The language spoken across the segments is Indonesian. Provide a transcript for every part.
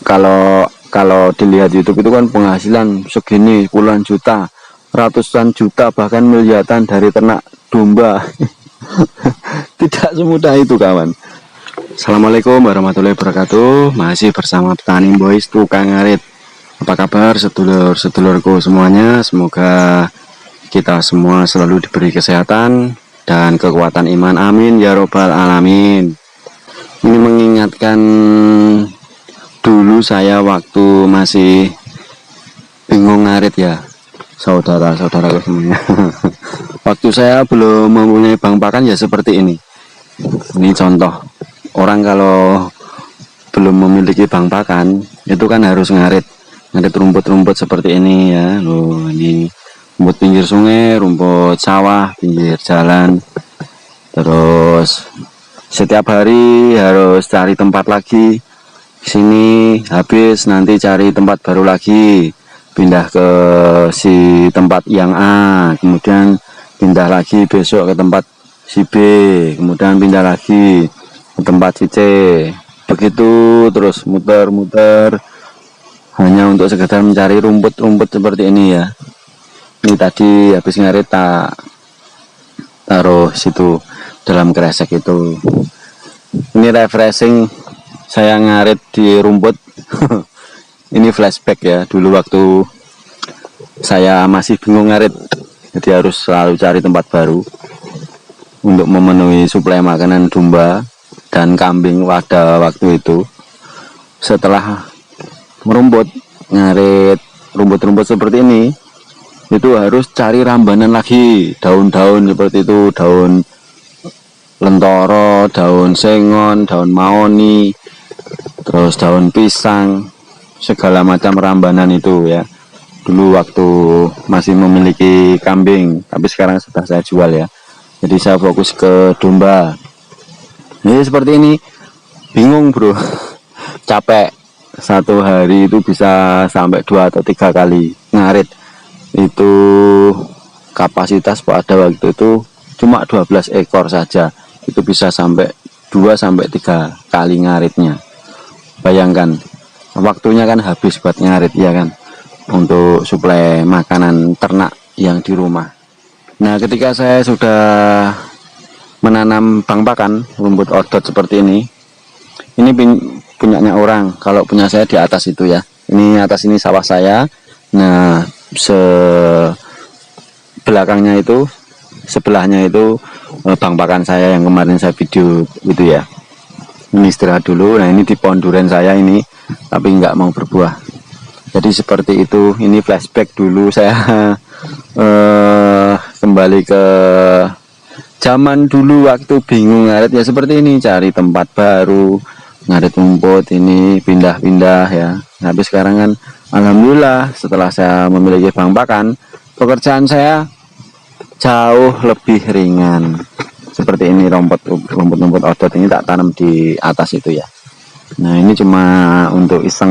kalau kalau dilihat YouTube itu kan penghasilan segini puluhan juta, ratusan juta, bahkan miliaran dari ternak domba. Tidak semudah itu kawan. Assalamualaikum warahmatullahi wabarakatuh. Masih bersama Petani Boys Tukang Ngarit. Apa kabar sedulur-sedulurku semuanya? Semoga kita semua selalu diberi kesehatan dan kekuatan iman, amin ya robbal alamin. Ini mengingatkan dulu saya waktu masih bingung ngarit ya, saudara-saudaraku semuanya. Waktu saya belum mempunyai bank pakan ya seperti ini. Ini contoh, orang kalau belum memiliki bank pakan itu kan harus ngarit rumput-rumput seperti ini ya. Loh, ini rumput pinggir sungai, rumput sawah, pinggir jalan. Terus setiap hari harus cari tempat lagi. Sini habis, nanti cari tempat baru lagi, pindah ke si tempat yang A, kemudian pindah lagi besok ke tempat si B, kemudian pindah lagi ke tempat si C, begitu terus muter-muter hanya untuk sekedar mencari rumput-rumput seperti ini ya. Ini tadi habis ngarit tak taruh situ dalam kresek itu. Ini refreshing saya ngarit di rumput. Ini flashback ya, dulu waktu saya masih bingung ngarit, jadi harus selalu cari tempat baru untuk memenuhi suplai makanan domba dan kambing pada waktu itu. Setelah merumput, ngarit rumput-rumput seperti ini, itu harus cari rambanan lagi, daun-daun seperti itu, daun lentoro, daun sengon, daun mahoni, terus daun pisang, segala macam rambanan itu ya. Dulu waktu masih memiliki kambing, tapi sekarang sudah saya jual ya. Jadi saya fokus ke domba. Ini seperti ini, bingung bro, capek. Satu hari itu bisa sampai 2 atau 3 kali ngarit. Itu kapasitas pada waktu itu cuma 12 ekor saja. Itu bisa sampai 2 sampai 3 kali ngaritnya. Bayangkan, waktunya kan habis buat ngarit ya kan, untuk suplai makanan ternak yang di rumah. Nah, ketika saya sudah menanam bang pakan rumput ordot seperti ini punyanya orang. Kalau punya saya di atas itu ya, ini atas ini sawah saya. Nah, belakangnya itu, sebelahnya itu bang pakan saya yang kemarin saya video itu ya. Ini istirahat dulu. Nah, ini di pohon durian saya ini, tapi nggak mau berbuah. Jadi seperti itu. Ini flashback dulu saya kembali ke zaman dulu waktu bingung ngarit ya seperti ini, cari tempat baru, ngarit rumput ini, pindah-pindah ya. Tapi sekarang kan alhamdulillah setelah saya memiliki bank pakan, pekerjaan saya jauh lebih ringan. Seperti ini, rumput-rumput ordot ini tak tanam di atas itu ya. Nah, ini cuma untuk iseng.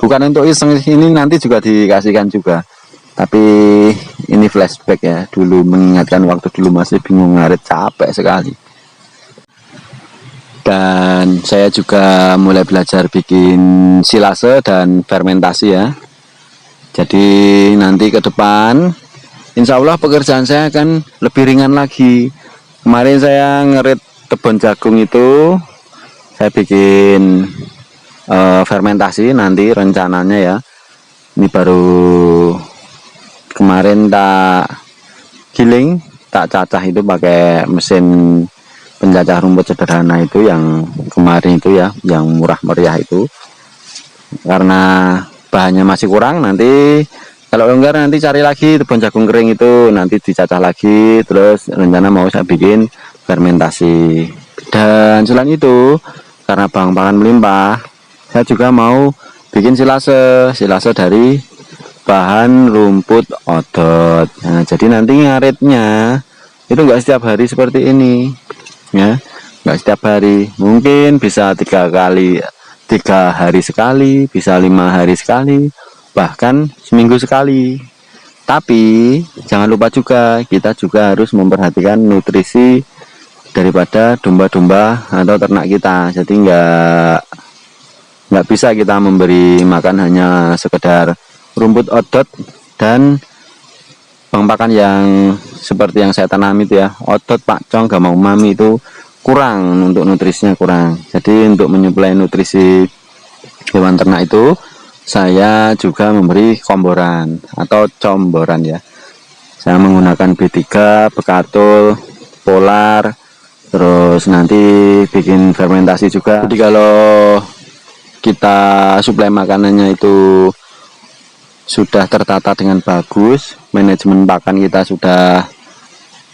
Bukan untuk iseng, ini nanti juga dikasihkan juga. Tapi ini flashback ya, dulu mengingatkan waktu dulu masih bingung ngarit, capek sekali. Dan saya juga mulai belajar bikin silase dan fermentasi ya. Jadi nanti ke depan insya Allah pekerjaan saya akan lebih ringan lagi. Kemarin saya ngerit kebun jagung itu, saya bikin fermentasi nanti rencananya ya. Ini baru kemarin tak giling, tak cacah itu pakai mesin pencacah rumput sederhana itu yang kemarin itu ya, yang murah meriah itu. Karena bahannya masih kurang, nanti kalau enggak nanti cari lagi kebun jagung kering itu, nanti dicacah lagi, terus rencana mau saya bikin fermentasi. Dan selain itu, karena bang pakan melimpah, saya juga mau bikin silase dari bahan rumput ordot. Nah, jadi nanti ngaritnya itu enggak setiap hari seperti ini ya, enggak setiap hari, mungkin bisa 3 hari sekali, bisa 5 hari sekali, bahkan seminggu sekali. Tapi jangan lupa juga, kita juga harus memperhatikan nutrisi daripada domba-domba atau ternak kita. Jadi nggak nggak bisa kita memberi makan hanya sekedar rumput odot dan bang pakan yang seperti yang saya tanam itu ya, odot, pakcong, gamang umami itu kurang, untuk nutrisinya kurang. Jadi untuk menyuplai nutrisi hewan ternak itu saya juga memberi komboran atau comboran ya. Saya menggunakan B3, Bekatul, Polar, terus nanti bikin fermentasi juga. Jadi kalau kita suplai makanannya itu sudah tertata dengan bagus, manajemen pakan kita sudah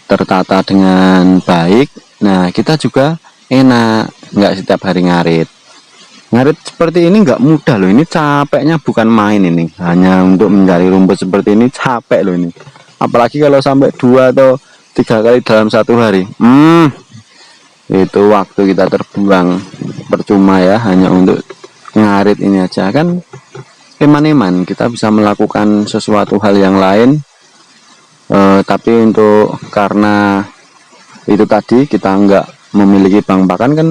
tertata dengan baik, nah kita juga enak, nggak setiap hari ngarit. Ngarit seperti ini nggak mudah loh, ini capeknya bukan main ini. Hanya untuk mencari rumput seperti ini capek loh ini. Apalagi kalau sampai 2 atau 3 kali dalam satu hari. Itu waktu kita terbuang percuma ya, hanya untuk ngarit ini aja. Kan eman-eman kita bisa melakukan sesuatu hal yang lain. Tapi untuk karena itu tadi kita nggak memiliki bang pakan kan,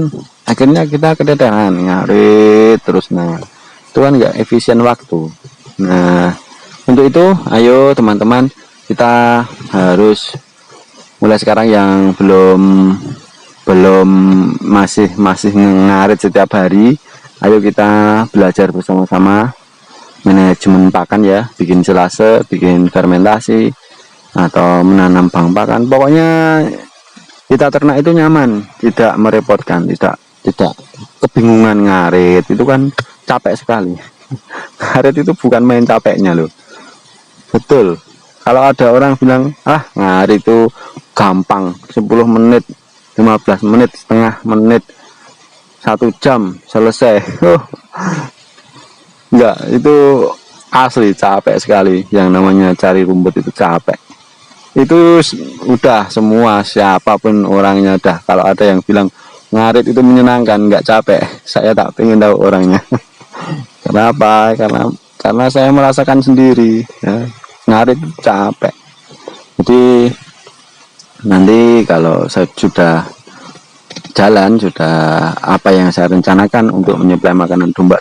akhirnya kita keteteran ngarit terus. Nah itu kan nggak efisien waktu. Nah untuk itu ayo teman-teman, kita harus mulai sekarang yang belum masih ngarit setiap hari, ayo kita belajar bersama-sama manajemen pakan ya, bikin silase, bikin fermentasi atau menanam bang pakan. Pokoknya kita ternak itu nyaman, tidak merepotkan, tidak kebingungan ngarit. Itu kan capek sekali. Ngarit itu bukan main capeknya loh. Betul. Kalau ada orang bilang ngarit itu gampang, 10 menit, 15 menit, setengah menit, 1 jam selesai. Enggak, itu asli capek sekali. Yang namanya cari rumput itu capek. Itu udah semua, siapapun orangnya dah. Kalau ada yang bilang ngarit itu menyenangkan, nggak capek, saya tak pengen tahu orangnya. Kenapa? Karena saya merasakan sendiri ya, ngarit itu capek. Jadi nanti kalau saya sudah jalan, sudah apa yang saya rencanakan untuk menyuplai makanan domba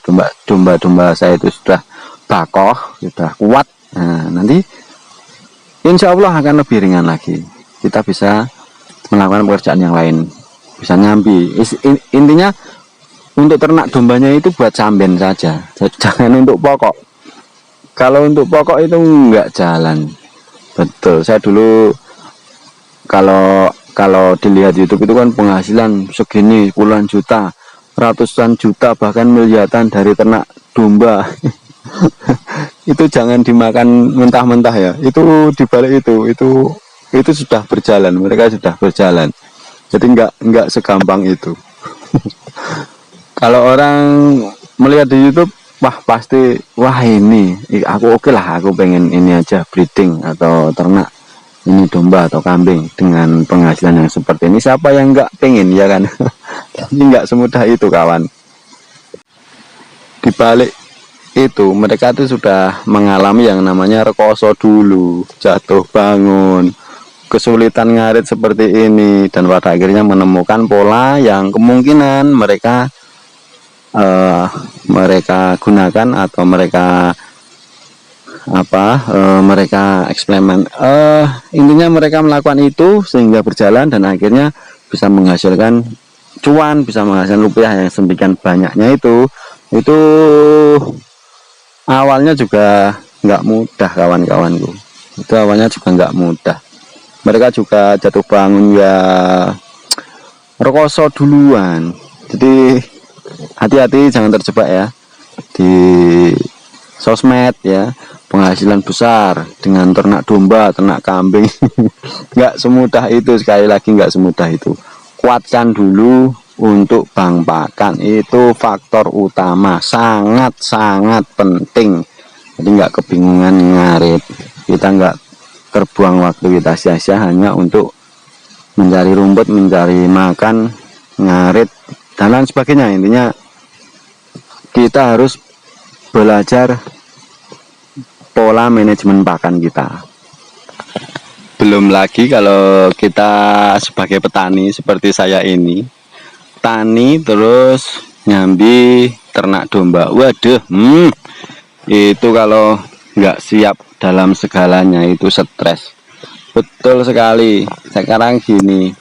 saya itu sudah bakoh, sudah kuat, nah nanti insya Allah akan lebih ringan lagi. Kita bisa melakukan pekerjaan yang lain, bisa nyambi. Intinya untuk ternak dombanya itu buat samben saja, jangan untuk pokok. Kalau untuk pokok itu enggak jalan. Betul, saya dulu kalau dilihat YouTube itu kan penghasilan segini, puluhan juta, ratusan juta, bahkan miliaran dari ternak domba. Itu jangan dimakan mentah-mentah ya. Itu dibalik itu sudah berjalan, mereka sudah berjalan. Jadi enggak segampang itu. Kalau orang melihat di YouTube, pasti ini aku oke lah, aku pengen ini aja, breeding atau ternak ini domba atau kambing dengan penghasilan yang seperti ini. Siapa yang nggak pengen ya kan? Tapi nggak semudah itu kawan. Di balik itu mereka tuh sudah mengalami yang namanya rekoso dulu, jatuh bangun, kesulitan ngarit seperti ini, dan pada akhirnya menemukan pola yang kemungkinan mereka gunakan atau mereka eksperimen. Intinya mereka melakukan itu sehingga berjalan dan akhirnya bisa menghasilkan cuan, bisa menghasilkan rupiah yang sedemikian banyaknya. Itu awalnya juga nggak mudah kawan-kawanku. Itu awalnya juga nggak mudah. Mereka juga jatuh bangun ya rekoso duluan. Jadi hati-hati, jangan terjebak ya di sosmed ya, penghasilan besar dengan ternak domba, ternak kambing. Nggak semudah itu, sekali lagi nggak semudah itu. Kuatkan dulu untuk bang pakan, itu faktor utama, sangat-sangat penting. Jadi nggak kebingungan ngarit, kita nggak terbuang waktu kita sia-sia hanya untuk mencari rumput, mencari makan, ngarit dan lain sebagainya. Intinya kita harus belajar pola manajemen pakan kita. Belum lagi kalau kita sebagai petani seperti saya ini, tani terus nyambi ternak domba. Waduh, itu kalau nggak siap dalam segalanya itu stres. Betul sekali. Sekarang gini,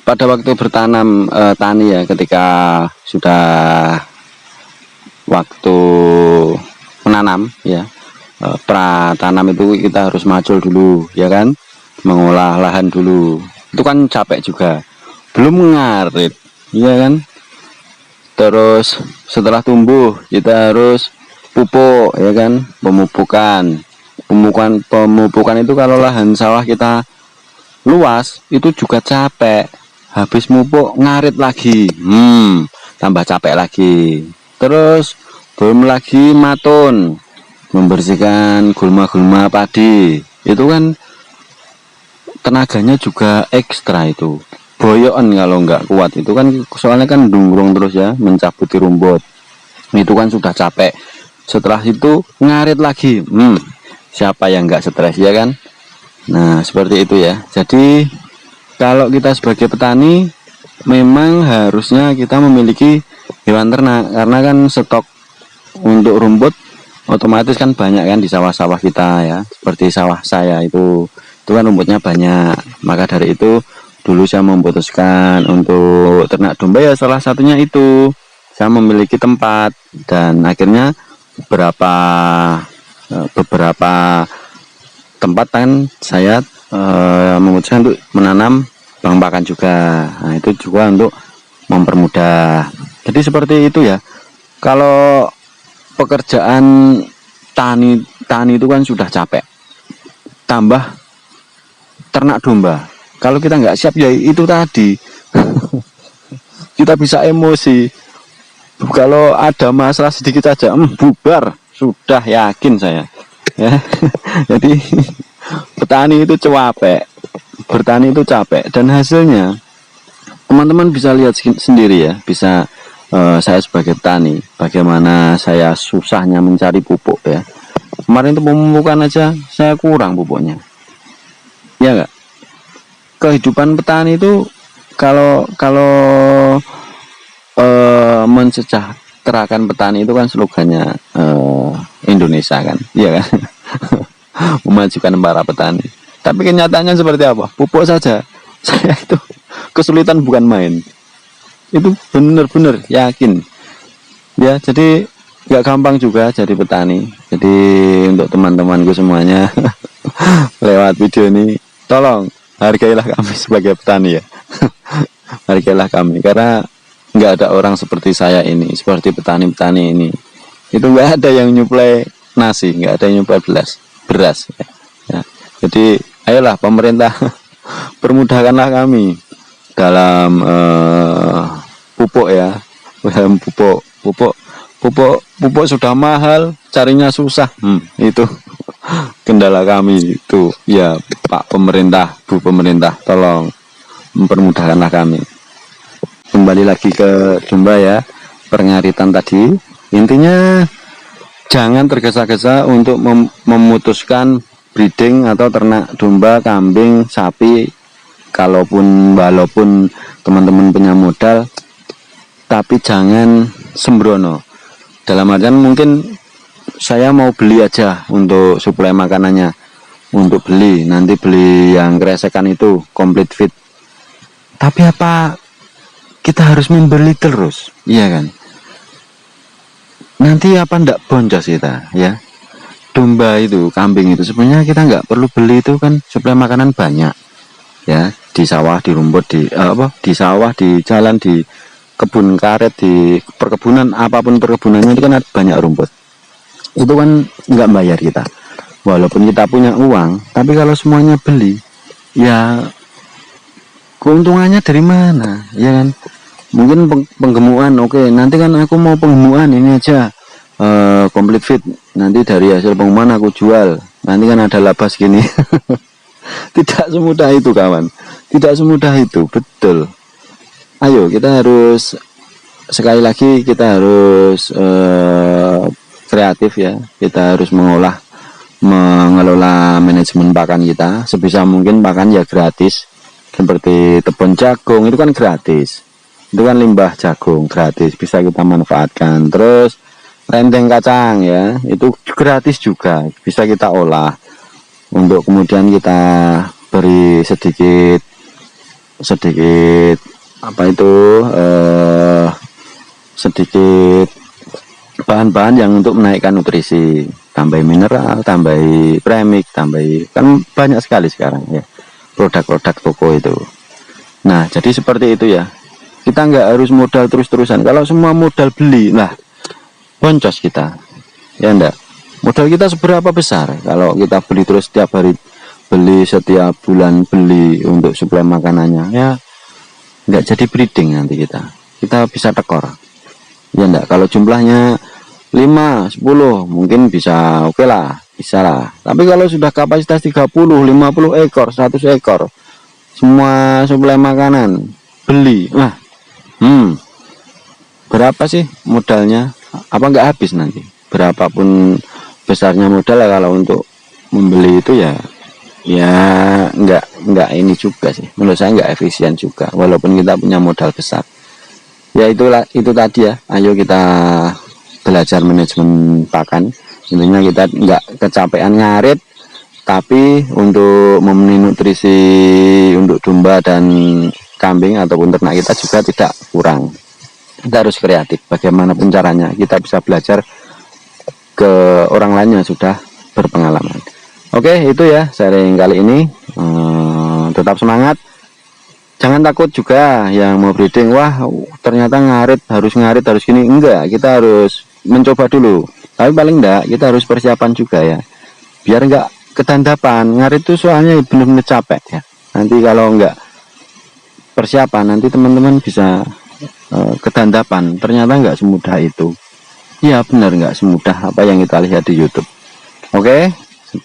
pada waktu bertanam tani ya, ketika sudah waktu menanam ya, pra tanam itu kita harus macul dulu ya kan, mengolah lahan dulu. Itu kan capek juga, belum ngarit ya kan. Terus setelah tumbuh kita harus pupuk ya kan, pemupukan itu kalau lahan sawah kita luas itu juga capek. Habis mupuk ngarit lagi, tambah capek lagi. Terus belum lagi matun, membersihkan gulma-gulma padi, itu kan tenaganya juga ekstra. Itu boyokan kalau nggak kuat itu kan, soalnya kan dungrung terus ya, mencabuti rumput, itu kan sudah capek. Setelah itu ngarit lagi, siapa yang nggak stres ya kan. Nah seperti itu ya. Jadi kalau kita sebagai petani memang harusnya kita memiliki hewan ternak, karena kan stok untuk rumput otomatis kan banyak kan di sawah-sawah kita ya. Seperti sawah saya itu kan rumputnya banyak. Maka dari itu dulu saya memutuskan untuk ternak domba ya, salah satunya itu saya memiliki tempat, dan akhirnya beberapa tempat kan saya memutuskan untuk menanam bang pakan juga. Nah itu juga untuk mempermudah. Jadi seperti itu ya. Kalau pekerjaan tani itu kan sudah capek, tambah ternak domba, kalau kita nggak siap ya itu tadi kita bisa emosi. Kalau ada masalah sedikit saja bubar, sudah yakin saya ya. Jadi petani itu capek, bertani itu capek, dan hasilnya teman-teman bisa lihat sendiri ya. Bisa saya sebagai petani bagaimana saya susahnya mencari pupuk ya. Kemarin itu pemupukan aja saya kurang pupuknya ya enggak. Kehidupan petani itu kalau mensejahterakan petani itu kan slogannya Indonesia kan, iya kan. Memajukan para petani. Tapi kenyataannya seperti apa? Pupuk saja saya itu kesulitan bukan main. Itu benar-benar yakin ya. Jadi nggak gampang juga jadi petani. Jadi untuk teman-temanku semuanya lewat video ini tolong hargailah kami sebagai petani ya. Hargailah kami, karena nggak ada orang seperti saya ini, seperti petani-petani ini. Itu nggak ada yang nyuplai nasi, nggak ada yang nyuplai beras ya. Jadi ayolah pemerintah permudahkanlah kami dalam pupuk ya. Pupuk sudah mahal, carinya susah. Itu kendala kami itu ya. Pak pemerintah, Bu pemerintah, tolong mempermudahkanlah kami. Kembali lagi ke domba ya, pengaritan tadi. Intinya jangan tergesa-gesa untuk memutuskan breeding atau ternak domba, kambing, sapi. Walaupun teman-teman punya modal, tapi jangan sembrono. Dalam artian mungkin saya mau beli aja untuk suplai makanannya, untuk nanti beli yang kresekan itu complete fit. Tapi apa kita harus membeli terus, iya kan? Nanti apa ndak boncos kita ya. Domba itu, kambing itu sebenarnya kita nggak perlu beli, itu kan suplai makanan banyak ya, di sawah, di rumput, di sawah, di jalan, di kebun karet, di perkebunan, apapun perkebunannya itu kan ada banyak rumput. Itu kan nggak bayar kita, walaupun kita punya uang. Tapi kalau semuanya beli ya, keuntungannya dari mana ya kan. Mungkin penggemukan, oke, nanti kan aku mau penggemukan ini aja, complete fit, nanti dari hasil penggemukan aku jual, nanti kan ada laba segini. Tidak semudah itu kawan, tidak semudah itu, betul. Ayo kita harus, sekali lagi kita harus kreatif ya. Kita harus mengelola manajemen pakan kita sebisa mungkin. Pakan ya gratis, seperti tepung jagung itu kan gratis itu kan limbah jagung gratis, bisa kita manfaatkan. Terus renteng kacang ya, itu gratis juga, bisa kita olah untuk kemudian kita beri sedikit apa itu sedikit bahan-bahan yang untuk menaikkan nutrisi, tambah mineral, tambah premix, tambah, kan banyak sekali sekarang ya produk-produk toko itu. Nah jadi seperti itu ya, kita nggak harus modal terus-terusan. Kalau semua modal beli, nah boncos kita ya enggak. Modal kita seberapa besar kalau kita beli terus setiap hari, beli setiap bulan, beli untuk suplai makanannya, ya nggak jadi breeding nanti kita bisa tekor ya enggak. Kalau jumlahnya 5, 10 mungkin bisa oke lah, bisa lah. Tapi kalau sudah kapasitas 30, 50 ekor, 100 ekor semua suplai makanan beli, nah berapa sih modalnya? Apa nggak habis nanti? Berapapun besarnya modal ya, kalau untuk membeli itu ya nggak ini juga sih, menurut saya nggak efisien juga walaupun kita punya modal besar. Ya itulah, itu tadi ya, ayo kita belajar manajemen pakan. Intinya kita nggak kecapean ngarit, tapi untuk memenuhi nutrisi untuk domba dan kambing ataupun ternak kita juga tidak kurang. Kita harus kreatif, bagaimanapun caranya kita bisa belajar ke orang lain yang sudah berpengalaman. Oke, itu ya sharing kali ini. Tetap semangat, jangan takut juga yang mau breeding, wah ternyata ngarit harus gini, enggak, kita harus mencoba dulu. Tapi paling enggak kita harus persiapan juga ya, biar enggak ketandapan. Ngarit itu soalnya benar-benar capek ya, nanti kalau enggak persiapan nanti teman-teman bisa ketandapan, ternyata enggak semudah itu. Ya benar, enggak semudah apa yang kita lihat di YouTube. Oke,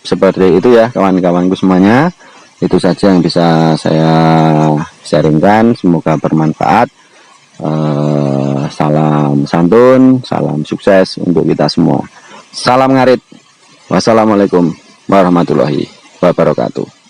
seperti itu ya kawan-kawanku semuanya. Itu saja yang bisa saya sharingkan, semoga bermanfaat. Salam santun, salam sukses untuk kita semua. Salam ngarit. Wassalamualaikum warahmatullahi wabarakatuh.